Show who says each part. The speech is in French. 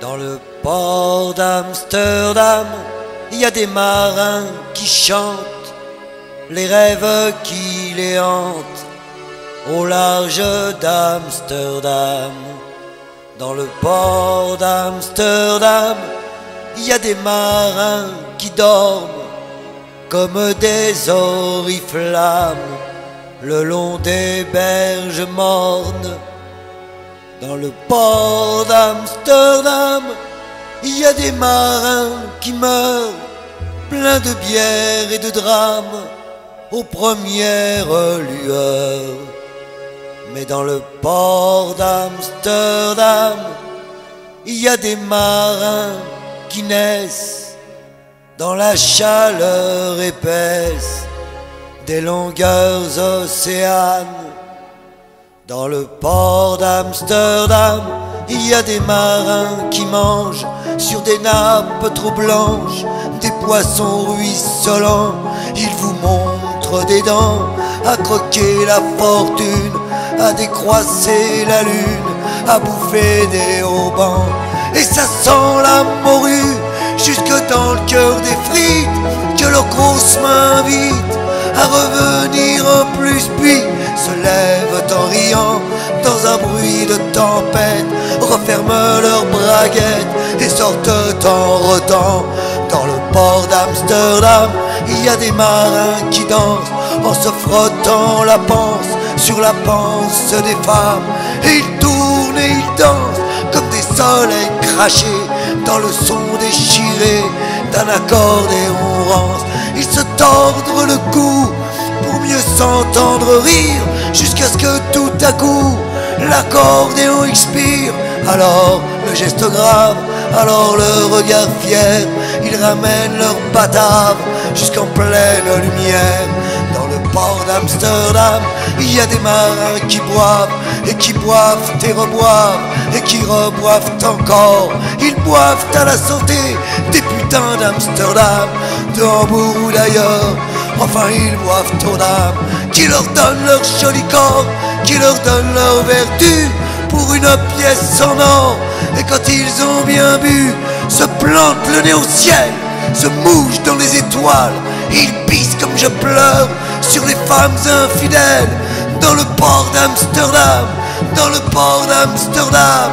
Speaker 1: Dans le port d'Amsterdam, il y a des marins qui chantent les rêves qui les hantent au large d'Amsterdam. Dans le port d'Amsterdam, il y a des marins qui dorment comme des oriflammes le long des berges mornes. Dans le port d'Amsterdam, il y a des marins qui meurent, pleins de bière et de drames, aux premières lueurs. Mais dans le port d'Amsterdam, il y a des marins qui naissent dans la chaleur épaisse des longueurs océanes. Dans le port d'Amsterdam, il y a des marins qui mangent sur des nappes trop blanches des poissons ruisselants. Ils vous montrent des dents à croquer la fortune, à décroisser la lune, à bouffer des haubans. Et ça sent la morue jusque dans le cœur des frites que leurs grosses mains invitent à revenir en plus, puis se lèvent en riant dans un bruit de tempête, referment leurs braguettes et sortent en rotant. Dans le port d'Amsterdam, il y a des marins qui dansent en se frottant la panse sur la panse des femmes. Et ils tournent et ils dansent comme des soleils crachés dans le son déchiré d'un accordéon rance. Ils se tordent le cou pour mieux s'entendre rire, jusqu'à ce que tout à coup l'accordéon expire. Alors le geste grave, alors le regard fier, ils ramènent leur batave jusqu'en pleine lumière. Dans le port d'Amsterdam, il y a des marins qui boivent et qui boivent et reboivent et qui reboivent encore. Ils boivent à la santé des putains d'Amsterdam, de Hambourg ou d'ailleurs. Enfin ils boivent aux dames qui leur donnent leur joli corps, qui leur donnent leur vertu pour une pièce en or. Et quand ils ont bien bu, se plantent le nez au ciel, se mouchent dans les étoiles, et ils pissent comme je pleure sur les femmes infidèles. Dans le port d'Amsterdam, dans le port d'Amsterdam.